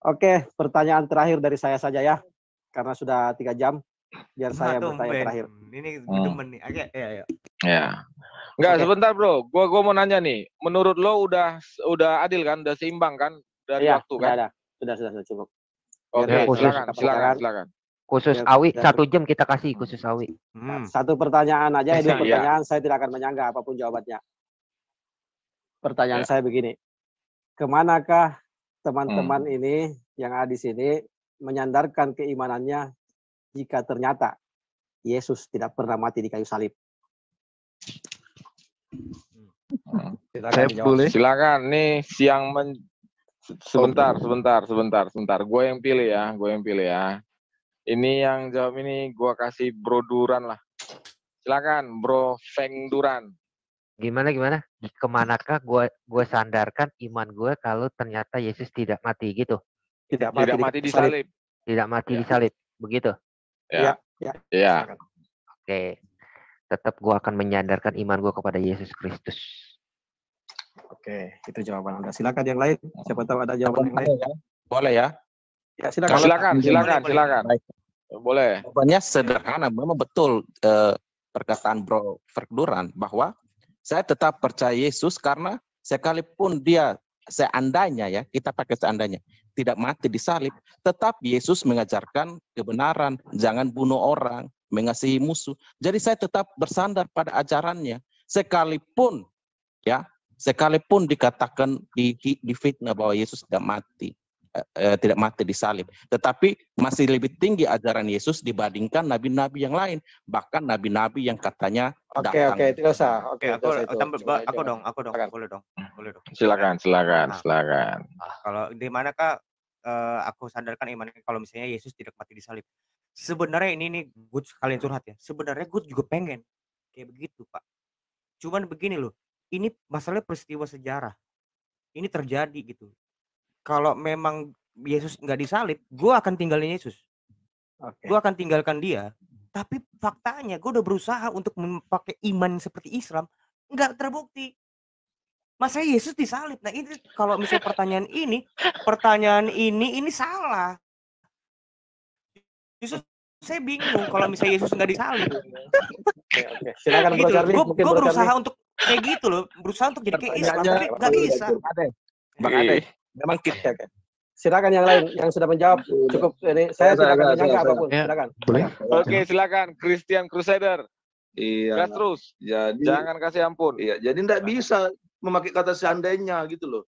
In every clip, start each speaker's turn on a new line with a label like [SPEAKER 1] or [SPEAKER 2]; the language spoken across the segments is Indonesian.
[SPEAKER 1] Oke, pertanyaan terakhir dari saya saja ya, karena sudah 3 jam, biar saya bertanya terakhir.
[SPEAKER 2] Ini gue demen nih. Oke, ayo.
[SPEAKER 3] Ya. Enggak, sebentar bro. Gua mau nanya nih. Menurut lo udah adil kan? Udah seimbang kan? Dari waktu kan?
[SPEAKER 1] Sudah cukup.
[SPEAKER 3] Oke, silakan.
[SPEAKER 4] Khusus Awi 1 jam kita kasih khusus Awi.
[SPEAKER 1] Satu pertanyaan aja, 2 pertanyaan, saya tidak akan menyanggah apapun jawabannya. Pertanyaan saya begini. Kemanakah teman-teman ini yang ada di sini menyandarkan keimanannya jika ternyata Yesus tidak pernah mati di kayu salib?
[SPEAKER 3] Silakan. Nih sebentar. Gue yang pilih ya. Ini yang jawab ini gue kasih Bro Duran lah. Silakan Bro Feng Duran.
[SPEAKER 4] Gimana? Kemanakah gue sandarkan iman gue kalau ternyata Yesus tidak mati gitu?
[SPEAKER 3] Tidak mati di salib.
[SPEAKER 4] Tidak mati di salib, begitu?
[SPEAKER 3] Ya.
[SPEAKER 4] Oke. Tetap gue akan menyandarkan iman gue kepada Yesus Kristus.
[SPEAKER 1] Oke, itu jawaban Anda. Silakan yang lain. Siapa tahu ada jawaban yang lain.
[SPEAKER 3] Boleh ya?
[SPEAKER 1] Ya, silakan.
[SPEAKER 3] Boleh.
[SPEAKER 5] Jawabannya sederhana, memang betul perkataan Bro Verduran bahwa saya tetap percaya Yesus karena sekalipun dia seandainya ya, kita pakai seandainya, tidak mati di salib, tetap Yesus mengajarkan kebenaran, jangan bunuh orang, mengasihi musuh. Jadi saya tetap bersandar pada ajarannya, sekalipun dikatakan di fitnah bahwa Yesus tidak mati di salib, tetapi masih lebih tinggi ajaran Yesus dibandingkan nabi-nabi yang lain, bahkan nabi-nabi yang katanya datang.
[SPEAKER 1] Oke, tidak usah.
[SPEAKER 2] Aku dong. Boleh dong.
[SPEAKER 3] Silakan.
[SPEAKER 2] Kalau di manakah aku sandarkan iman kalau misalnya Yesus tidak mati di salib? Sebenarnya ini nih gue sekalian curhat ya. Sebenarnya gue juga pengen kayak begitu, Pak. Cuman begini loh. Ini masalah peristiwa sejarah. Ini terjadi gitu. Kalau memang Yesus nggak disalib, gue akan tinggalin Yesus. Gue akan tinggalkan dia. Tapi faktanya gue udah berusaha untuk memakai iman seperti Islam, nggak terbukti. Masa Yesus disalib? Nah ini kalau misalnya pertanyaan ini salah. Justru saya bingung kalau misalnya Yesus nggak disalib.
[SPEAKER 1] Oke. Silakan Bro Charlie.
[SPEAKER 2] Gue berusaha untuk kayak gitu loh, berusaha untuk jadi kayak Islam, tapi nggak bisa.
[SPEAKER 5] Bang Ade, memang kita.
[SPEAKER 1] Silakan yang lain yang sudah menjawab cukup. Ini saya tidak akan menyanggah apapun. Silakan.
[SPEAKER 3] Oke, silakan Christian Crusader.
[SPEAKER 6] Iya.
[SPEAKER 3] Terus. Jadi jangan kasih ampun.
[SPEAKER 6] Iya, jadi tidak bisa memakai kata seandainya gitu loh.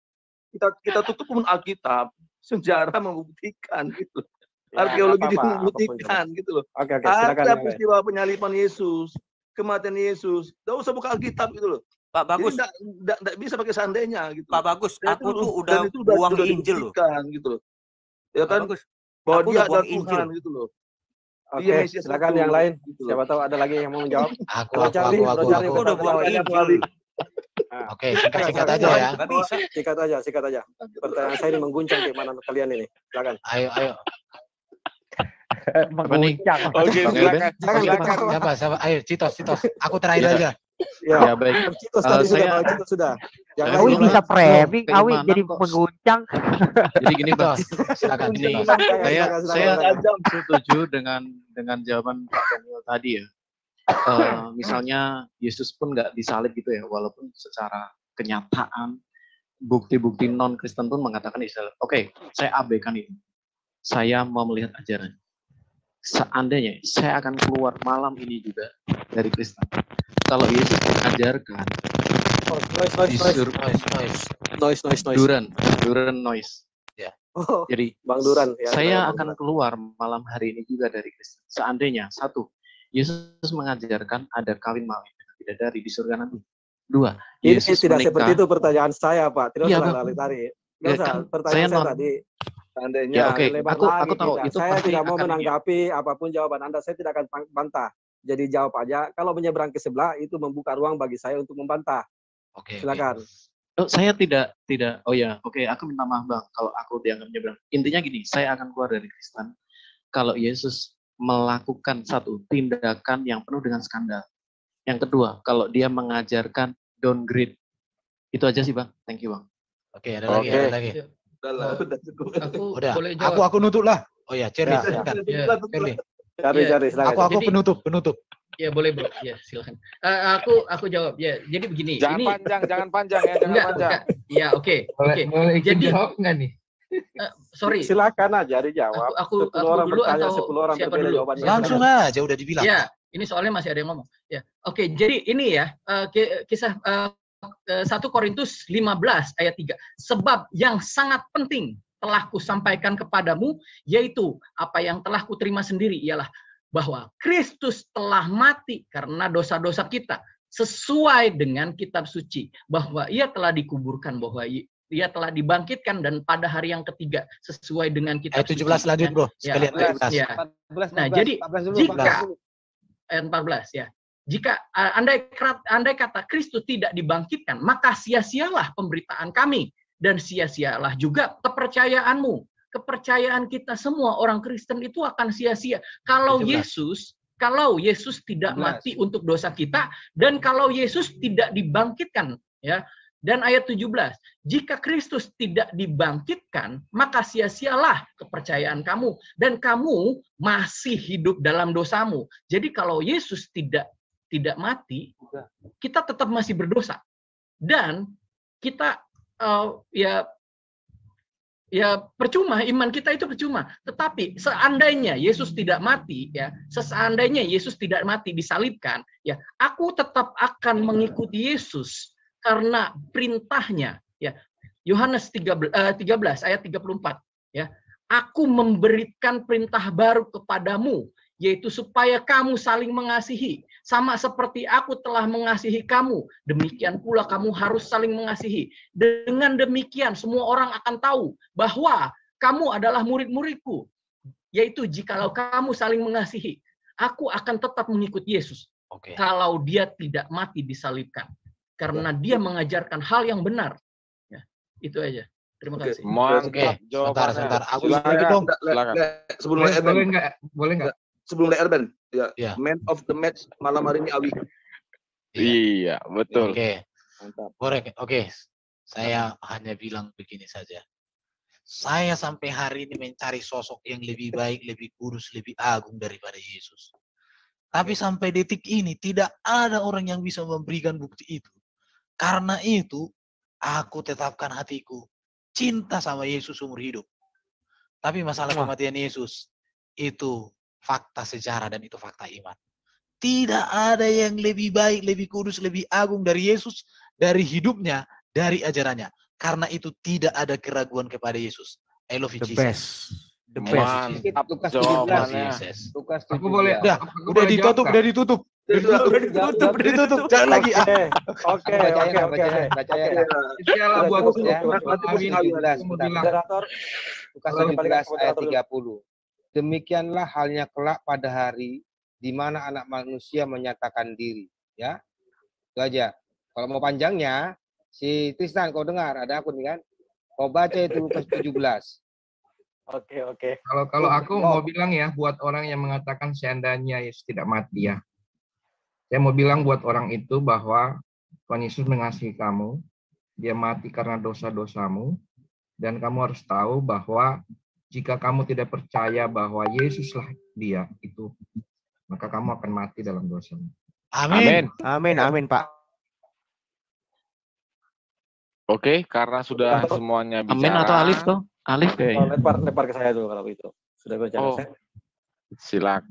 [SPEAKER 6] Kita tutup pun Alkitab, sejarah membuktikan gitu. Arkeologi juga membuktikan gitu loh.
[SPEAKER 1] Oke, silakan.
[SPEAKER 6] Ada peristiwa penyaliban Yesus, kematian Yesus. Tidak usah buka Alkitab gitu loh.
[SPEAKER 2] Pak Bagus,
[SPEAKER 6] tidak bisa pakai seandainya gitu.
[SPEAKER 2] Pak Bagus, aku tuh udah buang Injil loh.
[SPEAKER 6] Gitu loh. Ya kan?
[SPEAKER 2] Bagus.
[SPEAKER 6] Bahwa dia ada Tuhan gitu loh.
[SPEAKER 1] Oke, silakan yang lain. Siapa tahu ada lagi yang mau menjawab.
[SPEAKER 7] Aku
[SPEAKER 2] udah buang Injil.
[SPEAKER 7] Oke, singkat aja ya.
[SPEAKER 2] Nggak bisa.
[SPEAKER 1] Sikat aja. Pertanyaan saya ini mengguncang keimanan kalian ini. Silakan.
[SPEAKER 7] Ayo.
[SPEAKER 4] Mengguncang.
[SPEAKER 3] Oke, silakan.
[SPEAKER 7] Siapa? Ayo, Citos. Aku terakhir aja.
[SPEAKER 1] Ya, baik. Citos sudah.
[SPEAKER 4] Awi bisa framing, Awi jadi mengguncang.
[SPEAKER 7] Jadi gini Bang, silakan. Saya setuju dengan jawaban Pak Daniel tadi ya. Misalnya Yesus pun nggak disalib gitu ya, walaupun secara kenyataan bukti-bukti non Kristen pun mengatakan disalib. Oke, saya abaikan itu. Saya mau melihat ajaran. Seandainya saya akan keluar malam ini juga dari Kristen, kalau Yesus mengajarkan Duran noise. Ya. Jadi
[SPEAKER 1] Bang Duran, ya,
[SPEAKER 7] saya akan keluar malam hari ini juga dari Kristen. Seandainya satu, Yesus mengajarkan ada kawin malam dengan bidadari di surga nanti. Dua,
[SPEAKER 1] Yesus tidak seperti itu pertanyaan saya, Pak. Tidak usah lari-lari. Pertanyaan saya tadi. Seandainya
[SPEAKER 7] aku tahu itu
[SPEAKER 1] saya tidak mau menanggapi apapun jawaban Anda, saya tidak akan bantah. Jadi jawab aja. Kalau menyeberang ke sebelah itu membuka ruang bagi saya untuk membantah.
[SPEAKER 7] Oke.
[SPEAKER 1] Silakan.
[SPEAKER 7] Saya tidak. Oh ya, oke. Aku minta maaf Bang kalau aku dianggap menyeberang. Intinya gini, saya akan keluar dari Kristen kalau Yesus melakukan satu tindakan yang penuh dengan skandal. Yang kedua, kalau dia mengajarkan downgrade. Itu aja sih Bang. Thank you Bang. Oke, ada lagi.
[SPEAKER 6] Udah cukup.
[SPEAKER 8] Udah.
[SPEAKER 9] Boleh jawab.
[SPEAKER 8] Aku nutup lah. Oh ya, Charlie.
[SPEAKER 1] Ya, ya.
[SPEAKER 8] Silakan.
[SPEAKER 9] Ya.
[SPEAKER 8] Charlie.
[SPEAKER 1] Cari silakan.
[SPEAKER 8] Aku penutup.
[SPEAKER 9] Ya boleh bro, ya silakan. Aku jawab ya. Jadi begini.
[SPEAKER 3] Jangan panjang ya, jangan
[SPEAKER 9] Enggak,
[SPEAKER 3] panjang.
[SPEAKER 9] Ya oke.
[SPEAKER 10] Boleh ikut
[SPEAKER 9] Jadi
[SPEAKER 10] jawab nggak nih?
[SPEAKER 9] sorry.
[SPEAKER 1] Silakan aja dijawab.
[SPEAKER 9] Aku
[SPEAKER 1] 10 orang
[SPEAKER 9] dulu
[SPEAKER 1] bertanya,
[SPEAKER 9] atau
[SPEAKER 1] 10 orang
[SPEAKER 9] siapa
[SPEAKER 1] berbeda
[SPEAKER 9] dulu?
[SPEAKER 1] jawabannya.
[SPEAKER 8] Langsung aja udah dibilang.
[SPEAKER 9] Ya, ini soalnya masih ada yang ngomong. Ya, oke. Jadi ini ya kisah 1 Korintus 15 ayat 3. Sebab yang sangat penting telah kusampaikan kepadamu, yaitu apa yang telah kuterima sendiri, ialah bahwa Kristus telah mati karena dosa-dosa kita, sesuai dengan kitab suci, bahwa ia telah dikuburkan, bahwa ia telah dibangkitkan, dan pada hari yang ketiga sesuai dengan kitab
[SPEAKER 8] Ayat 17 lanjut bro, sekalian ayat 14.
[SPEAKER 9] Ya. Nah, jadi jika ayat 14 ya. Jika andai kata Kristus tidak dibangkitkan, maka sia-sialah pemberitaan kami dan sia-sialah juga kepercayaanmu. Kepercayaan kita semua orang Kristen itu akan sia-sia kalau Yesus tidak mati untuk dosa kita, dan kalau Yesus tidak dibangkitkan, ya. Dan ayat 17, jika Kristus tidak dibangkitkan, maka sia-sialah kepercayaan kamu dan kamu masih hidup dalam dosamu. Jadi kalau Yesus tidak mati, kita tetap masih berdosa. Dan kita ya percuma, iman kita itu percuma. Tetapi seandainya Yesus tidak mati, ya, seandainya Yesus tidak mati disalibkan, ya, aku tetap akan mengikuti Yesus karena perintahnya, ya. Yohanes 13 ayat 34, ya. Aku memberikan perintah baru kepadamu, yaitu supaya kamu saling mengasihi, sama seperti aku telah mengasihi kamu, demikian pula kamu harus saling mengasihi. Dengan demikian semua orang akan tahu bahwa kamu adalah murid-muridku, yaitu jikalau kamu saling mengasihi. Aku akan tetap mengikuti Yesus kalau dia tidak mati disalibkan, karena dia mengajarkan hal yang benar. Ya, itu aja. Terima kasih.
[SPEAKER 3] Mantap jawabannya.
[SPEAKER 8] Sebentar. Aku sedikit dong.
[SPEAKER 3] Silakan.
[SPEAKER 10] Boleh nggak?
[SPEAKER 6] Sebelum Erben, ya. Man of the match malam hari ini Awi.
[SPEAKER 3] Iya, betul.
[SPEAKER 8] Oke. Oke. Saya hanya bilang begini saja. Saya sampai hari ini mencari sosok yang lebih baik, lebih kudus, lebih agung daripada Yesus. Tapi sampai detik ini tidak ada orang yang bisa memberikan bukti itu. Karena itu, aku tetapkan hatiku cinta sama Yesus umur hidup. Tapi masalah kematian Yesus itu fakta sejarah dan itu fakta iman. Tidak ada yang lebih baik, lebih kudus, lebih agung dari Yesus, dari hidupnya, dari ajarannya. Karena itu tidak ada keraguan kepada Yesus. I love you, Jesus.
[SPEAKER 3] The best.
[SPEAKER 10] Lukas
[SPEAKER 3] Jawabannya.
[SPEAKER 10] Aku boleh.
[SPEAKER 8] Udah ditutup. Jangan lagi.
[SPEAKER 1] Oke.
[SPEAKER 10] Istilah buat
[SPEAKER 11] Moderator, Lukas 17 ayat 30. Demikianlah halnya kelak pada hari di mana anak manusia menyatakan diri. Ya, itu aja. Kalau mau panjangnya, si Tristan, kau dengar, ada aku nih kan? Kau baca itu Lukas 17.
[SPEAKER 1] Oke.
[SPEAKER 10] Kalau aku mau bilang ya, buat orang yang mengatakan seandainya Yesus tidak mati ya. Saya mau bilang buat orang itu bahwa Tuhan Yesus mengasihi kamu, dia mati karena dosa-dosamu, dan kamu harus tahu bahwa jika kamu tidak percaya bahwa Yesuslah dia itu, maka kamu akan mati dalam dosa.
[SPEAKER 2] Amin, Pak.
[SPEAKER 3] Oke, karena sudah semuanya bicara.
[SPEAKER 7] Amin atau Alif tuh? Alif kayaknya.
[SPEAKER 1] Lempar ke saya dulu kalau itu. Sudah bicara.
[SPEAKER 3] Silakan.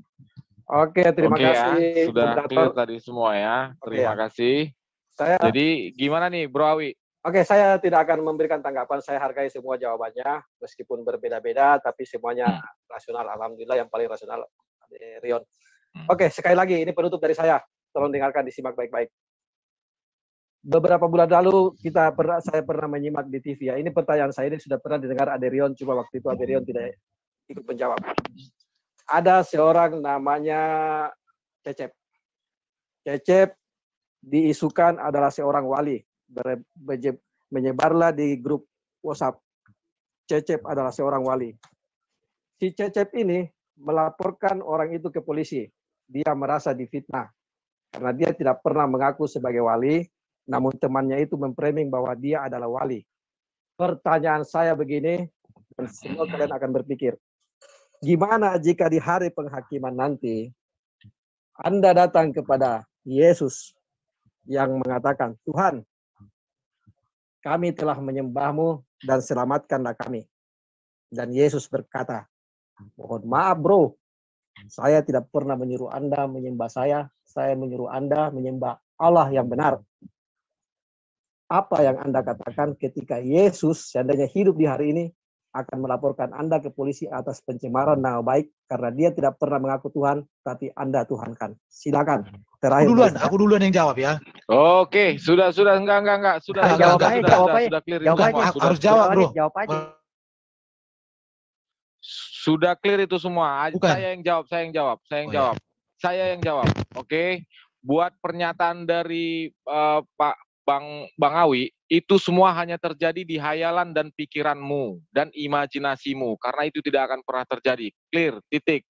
[SPEAKER 1] Oke, terima kasih.
[SPEAKER 3] Ya. Sudah clear tadi semua ya. Terima kasih. Jadi gimana nih Bro Awi?
[SPEAKER 1] Oke, saya tidak akan memberikan tanggapan. Saya hargai semua jawabannya, meskipun berbeda-beda, tapi semuanya rasional. Alhamdulillah yang paling rasional Rion. Oke, sekali lagi ini penutup dari saya. Tolong dengarkan, disimak baik-baik. Beberapa bulan lalu saya pernah menyimak di TV ya. Ini pertanyaan saya ini sudah pernah didengar Aderion, cuma waktu itu Aderion tidak ikut menjawab. Ada seorang namanya Cecep. Cecep diisukan adalah seorang wali. Menyebarlah di grup WhatsApp. Cecep adalah seorang wali. Si Cecep ini melaporkan orang itu ke polisi. Dia merasa difitnah karena dia tidak pernah mengaku sebagai wali, namun temannya itu memframing bahwa dia adalah wali. Pertanyaan saya begini, dan semua kalian akan berpikir, gimana jika di hari penghakiman nanti Anda datang kepada Yesus yang mengatakan, Tuhan, kami telah menyembahmu dan selamatkanlah kami. Dan Yesus berkata, mohon maaf bro, saya tidak pernah menyuruh Anda menyembah saya menyuruh Anda menyembah Allah yang benar. Apa yang Anda katakan ketika Yesus seandainya hidup di hari ini akan melaporkan Anda ke polisi atas pencemaran nama baik karena dia tidak pernah mengaku Tuhan, tapi Anda Tuhankan. Silakan. Terakhir.
[SPEAKER 8] Aku duluan yang jawab ya.
[SPEAKER 3] Oke, sudah enggak. Sudah clear itu semua.
[SPEAKER 8] Harus jawab, bro.
[SPEAKER 4] Jawab aja.
[SPEAKER 3] Sudah clear itu semua. Saya yang jawab. Saya yang jawab. Oke. Buat pernyataan dari Pak Bang Awi, itu semua hanya terjadi di hayalan dan pikiranmu dan imajinasimu, karena itu tidak akan pernah terjadi. Clear, titik.